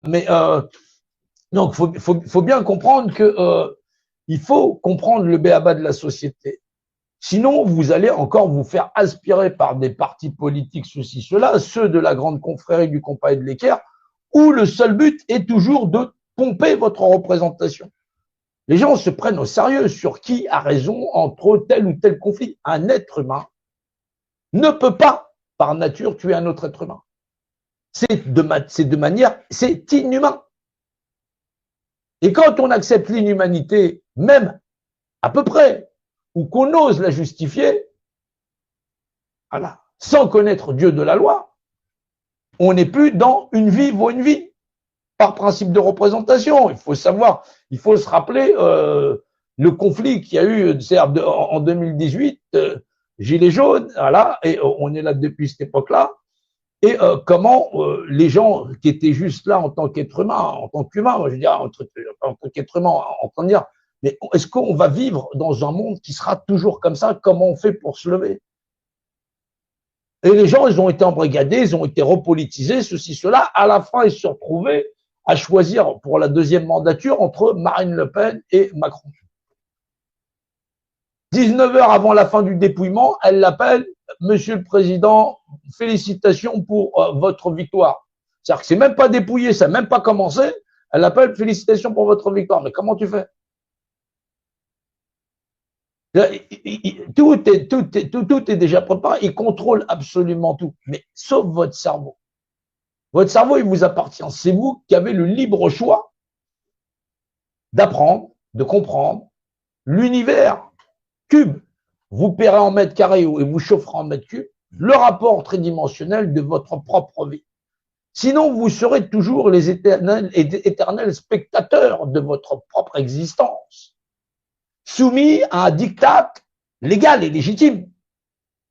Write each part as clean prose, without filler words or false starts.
Mais donc, faut bien comprendre que il faut comprendre le b.a.-ba de la société. Sinon, vous allez encore vous faire aspirer par des partis politiques, ceci, cela, ceux de la grande confrérie du compas et de l'équerre, où le seul but est toujours de pomper votre représentation. Les gens se prennent au sérieux sur qui a raison entre tel ou tel conflit. Un être humain ne peut pas, par nature, tuer un autre être humain. C'est inhumain. Et quand on accepte l'inhumanité, même à peu près, ou qu'on ose la justifier, voilà, sans connaître Dieu de la loi, on n'est plus dans une vie vaut une vie, par principe de représentation. Il faut savoir, il faut se rappeler le conflit qu'il y a eu en 2018, Gilets jaunes, voilà, et on est là depuis cette époque-là, et comment les gens qui étaient juste là en tant qu'être humain, en tant qu'humain, moi je veux dire, en tant qu'être humain, en train de dire, mais est-ce qu'on va vivre dans un monde qui sera toujours comme ça? Comment on fait pour se lever? Et les gens, ils ont été embrigadés, ils ont été repolitisés, ceci, cela. À la fin, ils se sont retrouvés à choisir pour la deuxième mandature entre Marine Le Pen et Macron. 19 heures avant la fin du dépouillement, elle l'appelle « Monsieur le Président, félicitations pour votre victoire ». C'est-à-dire que c'est même pas dépouillé, ça n'a même pas commencé. Elle l'appelle « Félicitations pour votre victoire ». Mais comment tu fais? Tout est déjà préparé, il contrôle absolument tout, mais sauf votre cerveau. Votre cerveau, il vous appartient. C'est vous qui avez le libre choix d'apprendre, de comprendre l'univers cube. Vous paierez en mètres carrés et vous chaufferez en mètres cubes le rapport tridimensionnel de votre propre vie. Sinon, vous serez toujours les éternels spectateurs de votre propre existence, soumis à un diktat légal et légitime.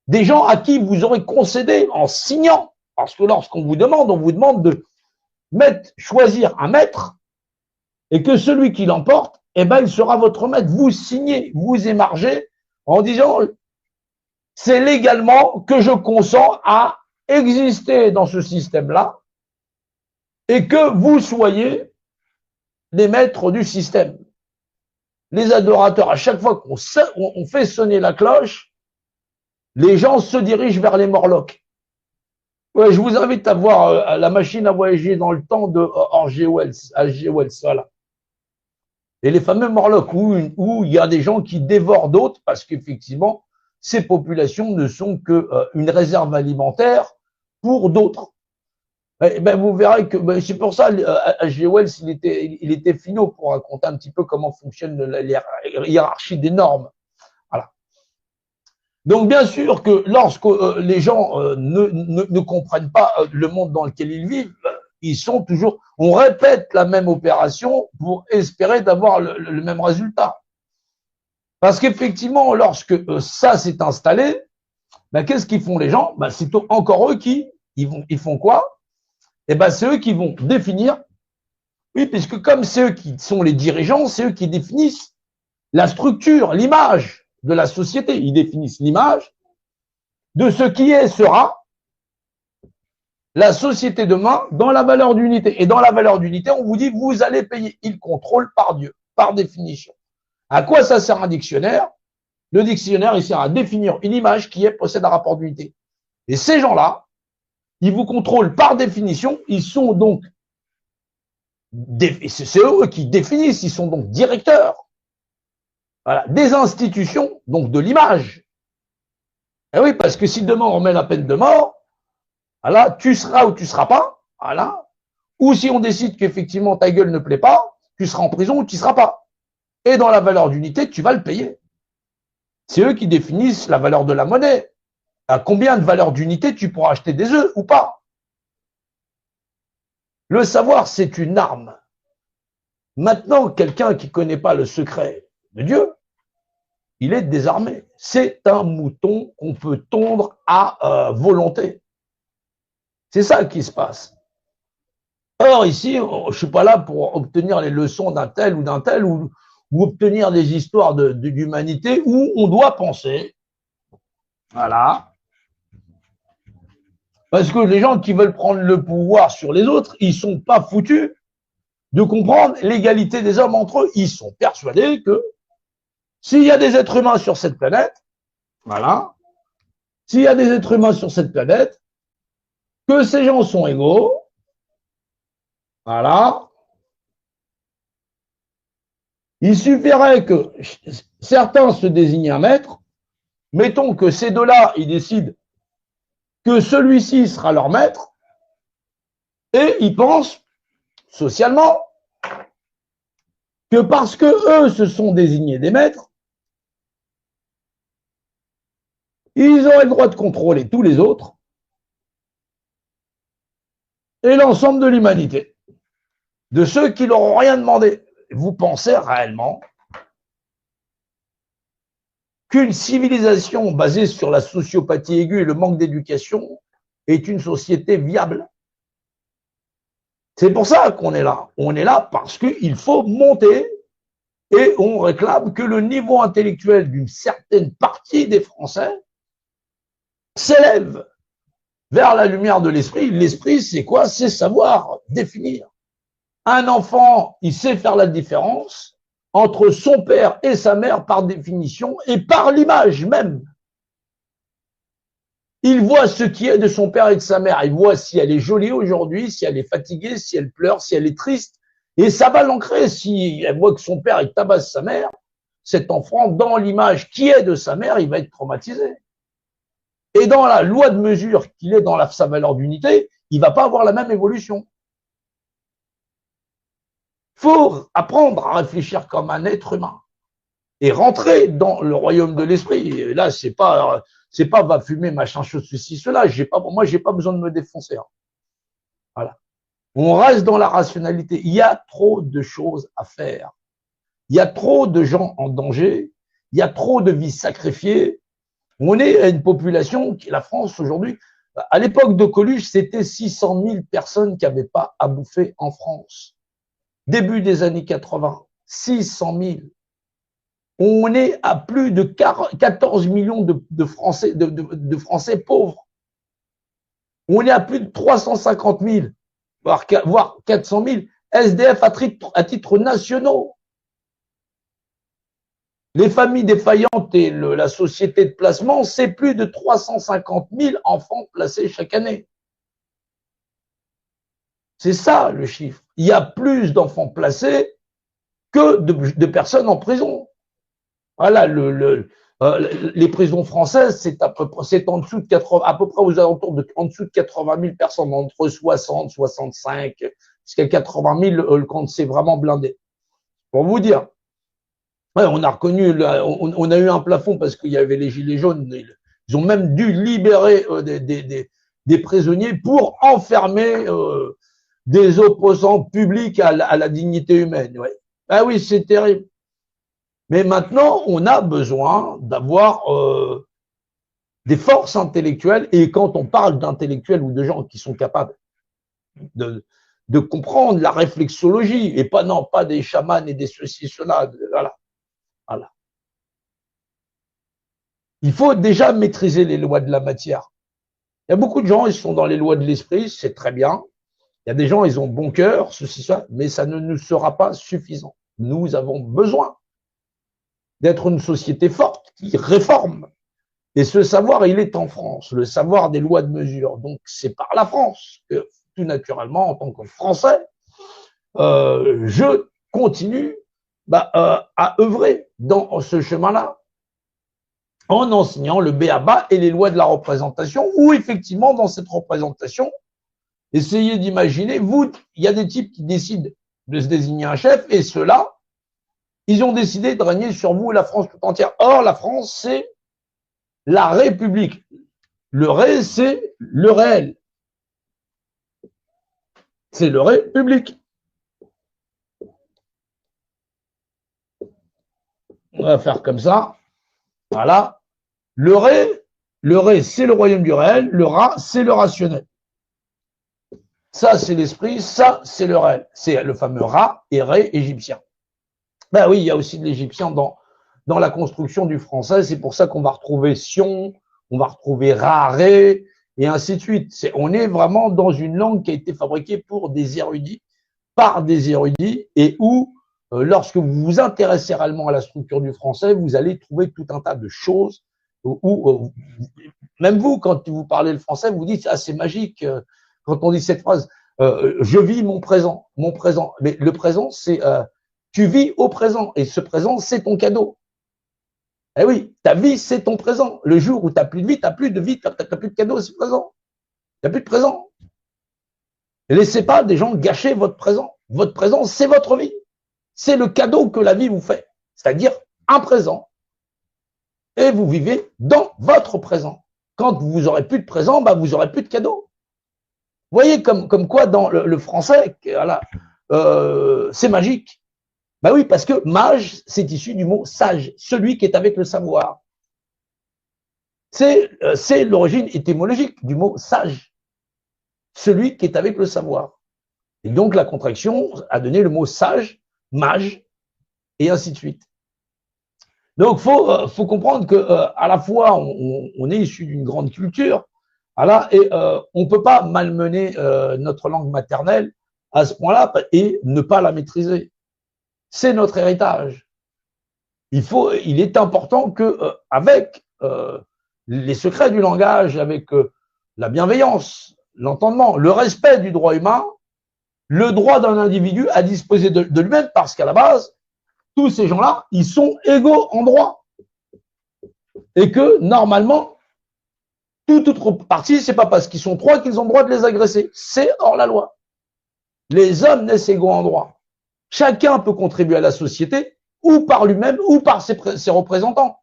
Des gens à qui vous aurez concédé en signant. Parce que lorsqu'on vous demande, on vous demande de choisir un maître et que celui qui l'emporte, eh ben, il sera votre maître. Vous signez, vous émargez en disant c'est légalement que je consens à exister dans ce système-là et que vous soyez les maîtres du système. Les adorateurs, à chaque fois qu'on fait sonner la cloche, les gens se dirigent vers les Morlocks. Ouais, je vous invite à voir la machine à voyager dans le temps de H.G. Wells, voilà. Et les fameux Morlocks, où il y a des gens qui dévorent d'autres, parce qu'effectivement, ces populations ne sont qu'une réserve alimentaire pour d'autres. Ben, vous verrez que c'est pour ça H.G. Wells, il était finot pour raconter un petit peu comment fonctionne la hiérarchie des normes. Voilà. Donc bien sûr que lorsque les gens ne comprennent pas le monde dans lequel ils vivent, ils sont toujours, on répète la même opération pour espérer d'avoir le même résultat. Parce qu'effectivement, lorsque ça s'est installé, ben, qu'est-ce qu'ils font les gens? Ben, c'est encore eux qui ils font quoi? Eh ben, c'est eux qui vont définir. Oui, puisque comme c'est eux qui sont les dirigeants, c'est eux qui définissent la structure, l'image de la société. Ils définissent l'image de ce qui est, sera la société demain dans la valeur d'unité. Et dans la valeur d'unité, on vous dit, vous allez payer. Ils contrôlent par Dieu, par définition. À quoi ça sert un dictionnaire? Le dictionnaire, il sert à définir une image qui possède un rapport d'unité. Et ces gens-là, ils vous contrôlent par définition. Ils sont donc, c'est eux qui définissent, ils sont donc directeurs. Voilà, des institutions, donc de l'image. Et oui, parce que si demain on met la peine de mort, voilà, tu seras ou tu seras pas, voilà. Ou si on décide qu'effectivement ta gueule ne plaît pas, tu seras en prison ou tu ne seras pas. Et dans la valeur d'unité, tu vas le payer. C'est eux qui définissent la valeur de la monnaie. À combien de valeur d'unité tu pourras acheter des œufs ou pas. Le savoir, c'est une arme. Maintenant, quelqu'un qui ne connaît pas le secret de Dieu, il est désarmé. C'est un mouton qu'on peut tondre à volonté. C'est ça qui se passe. Or, ici, je ne suis pas là pour obtenir les leçons d'un tel ou obtenir des histoires d'humanité où on doit penser. Voilà. Parce que les gens qui veulent prendre le pouvoir sur les autres, ils ne sont pas foutus de comprendre l'égalité des hommes entre eux. Ils sont persuadés que s'il y a des êtres humains sur cette planète, voilà, s'il y a des êtres humains sur cette planète, que ces gens sont égaux, voilà, il suffirait que certains se désignent un maître, mettons que ces deux-là, ils décident que celui-ci sera leur maître, et ils pensent, socialement, que parce que eux se sont désignés des maîtres, ils auraient le droit de contrôler tous les autres et l'ensemble de l'humanité, de ceux qui leur ont rien demandé. Vous pensez réellement qu'une civilisation basée sur la sociopathie aiguë et le manque d'éducation est une société viable? C'est pour ça qu'on est là. On est là parce qu'il faut monter et on réclame que le niveau intellectuel d'une certaine partie des Français s'élève vers la lumière de l'esprit. L'esprit, c'est quoi? C'est savoir définir. Un enfant, il sait faire la différence entre son père et sa mère par définition et par l'image même. Il voit ce qui est de son père et de sa mère. Il voit si elle est jolie aujourd'hui, si elle est fatiguée, si elle pleure, si elle est triste. Et ça va l'ancrer. Si elle voit que son père il tabasse sa mère, cet enfant, dans l'image qui est de sa mère, il va être traumatisé. Et dans la loi de mesure qu'il est dans sa valeur d'unité, il va pas avoir la même évolution. Faut apprendre à réfléchir comme un être humain et rentrer dans le royaume de l'esprit. Et là, c'est pas va fumer machin chose ceci cela. Moi, j'ai pas besoin de me défoncer. Hein. Voilà. On reste dans la rationalité. Il y a trop de choses à faire. Il y a trop de gens en danger. Il y a trop de vies sacrifiées. On est à une population qui, la France aujourd'hui, à l'époque de Coluche, c'était 600 000 personnes qui n'avaient pas à bouffer en France. Début des années 80, 600 000. On est à plus de 14 millions de Français pauvres. On est à plus de 350 000, voire 400 000 SDF à titre nationaux. Les familles défaillantes et la société de placement, c'est plus de 350 000 enfants placés chaque année. C'est ça le chiffre. Il y a plus d'enfants placés que de personnes en prison. Voilà, les prisons françaises, c'est en dessous de 80, à peu près aux alentours en dessous de 80 000 personnes, entre 60, 65, jusqu'à 80 000 quand c'est vraiment blindé. Pour vous dire. Ouais, on a reconnu, on a eu un plafond parce qu'il y avait les gilets jaunes. Ils ont même dû libérer des prisonniers pour enfermer des opposants publics à la dignité humaine. Ouais. Ah oui, c'est terrible. Mais maintenant, on a besoin d'avoir des forces intellectuelles. Et quand on parle d'intellectuels ou de gens qui sont capables de comprendre la réflexologie, et pas des chamans et des ceci, cela, voilà. Voilà. Il faut déjà maîtriser les lois de la matière. Il y a beaucoup de gens, ils sont dans les lois de l'esprit, c'est très bien. Il y a des gens, ils ont bon cœur, ceci, ça, mais ça ne nous sera pas suffisant. Nous avons besoin d'être une société forte qui réforme. Et ce savoir, il est en France, le savoir des lois de mesure. Donc, c'est par la France que, tout naturellement, en tant que Français, je continue à œuvrer dans ce chemin-là, en enseignant le b.a.-ba et les lois de la représentation, où effectivement, dans cette représentation, essayez d'imaginer, il y a des types qui décident de se désigner un chef, et ceux-là, ils ont décidé de régner sur vous et la France tout entière. Or, la France, c'est la République. Le ré, c'est le réel. C'est le République. On va faire comme ça. Voilà. Le ré, c'est le royaume du réel. Le ra, c'est le rationnel. Ça, c'est l'esprit. Ça, c'est le réel. C'est le fameux ra et ré égyptien. Ben oui, il y a aussi de l'égyptien dans la construction du français. C'est pour ça qu'on va retrouver sion, on va retrouver ra, ré, et ainsi de suite. On est vraiment dans une langue qui a été fabriquée pour des érudits par des érudits et où, lorsque vous vous intéressez réellement à la structure du français, vous allez trouver tout un tas de choses où même vous, quand vous parlez le français, vous dites, ah, c'est magique, quand on dit cette phrase, je vis mon présent. Mais le présent, c'est, tu vis au présent, et ce présent, c'est ton cadeau. Eh oui, ta vie, c'est ton présent. Le jour où tu n'as plus de vie, tu n'as plus de vie, tu n'as plus de cadeau, c'est présent. Il n'y a plus de présent. Ne laissez pas des gens gâcher votre présent. Votre présent, c'est votre vie. C'est le cadeau que la vie vous fait. C'est-à-dire un présent. Et vous vivez dans votre présent. Quand vous aurez plus de présent, bah, vous aurez plus de cadeau. Vous voyez comme quoi dans le français, voilà, c'est magique. Bah oui, parce que mage, c'est issu du mot sage, celui qui est avec le savoir. C'est l'origine étymologique du mot sage, celui qui est avec le savoir. Et donc la contraction a donné le mot sage, mage, et ainsi de suite. Donc faut comprendre que à la fois on est issu d'une grande culture, voilà, et on peut pas malmener notre langue maternelle à ce point-là et ne pas la maîtriser. C'est notre héritage. Il est important que avec les secrets du langage, avec la bienveillance, l'entendement, le respect du droit humain, le droit d'un individu à disposer de lui-même, parce qu'à la base, tous ces gens-là, ils sont égaux en droit. Et que, normalement, toute autre partie, c'est pas parce qu'ils sont trois qu'ils ont le droit de les agresser. C'est hors la loi. Les hommes naissent égaux en droit. Chacun peut contribuer à la société, ou par lui-même, ou par ses représentants.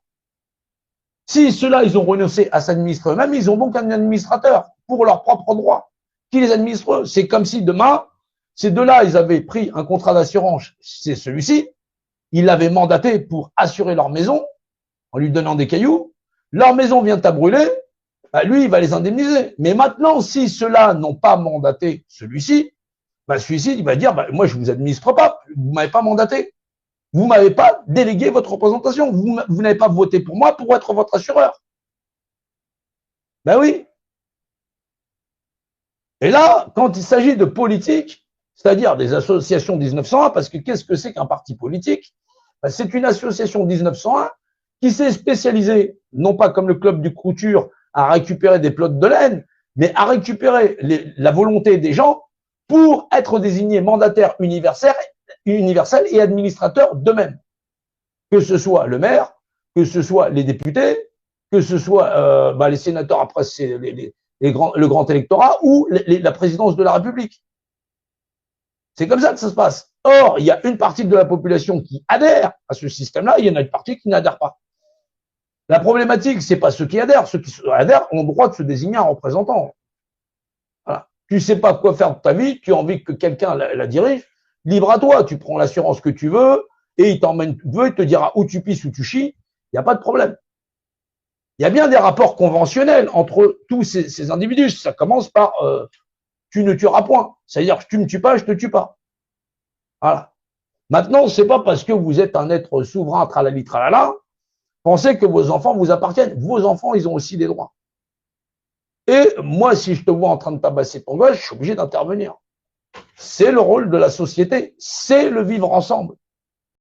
Si ceux-là, ils ont renoncé à s'administrer eux-mêmes, ils ont donc un administrateur pour leurs propres droits, qui les administre eux. C'est comme si demain, ces deux-là, ils avaient pris un contrat d'assurance, c'est celui-ci, ils l'avaient mandaté pour assurer leur maison, en lui donnant des cailloux, leur maison vient à brûler, bah lui, il va les indemniser. Mais maintenant, si ceux-là n'ont pas mandaté celui-ci, bah celui-ci, il va dire, bah moi, je vous administre pas, vous m'avez pas mandaté. Vous m'avez pas délégué votre représentation. Vous n'avez pas voté pour moi pour être votre assureur. Ben oui. Et là, quand il s'agit de politique, c'est-à-dire des associations 1901, parce que qu'est-ce que c'est qu'un parti politique? Ben, c'est une association 1901 qui s'est spécialisée, non pas comme le club du couture, à récupérer des plots de laine, mais à récupérer la volonté des gens pour être désignés mandataires universels et administrateurs d'eux-mêmes. Que ce soit le maire, que ce soit les députés, que ce soit les sénateurs, après c'est le grand électorat, ou la présidence de la République. C'est comme ça que ça se passe. Or, il y a une partie de la population qui adhère à ce système-là, il y en a une partie qui n'adhère pas. La problématique, c'est pas ceux qui adhèrent. Ceux qui adhèrent ont le droit de se désigner un représentant. Voilà. Tu sais pas quoi faire de ta vie, tu as envie que quelqu'un la dirige, libre à toi. Tu prends l'assurance que tu veux et il t'emmène, il te dira où tu pisses, où tu chies. Il n'y a pas de problème. Il y a bien des rapports conventionnels entre tous ces individus. Ça commence par tu ne tueras point. C'est-à-dire que tu me tues pas, je te tue pas. Voilà. Maintenant, c'est pas parce que vous êtes un être souverain, tralali, tralala, pensez que vos enfants vous appartiennent. Vos enfants, ils ont aussi des droits. Et moi, si je te vois en train de tabasser ton gosse, je suis obligé d'intervenir. C'est le rôle de la société, c'est le vivre ensemble.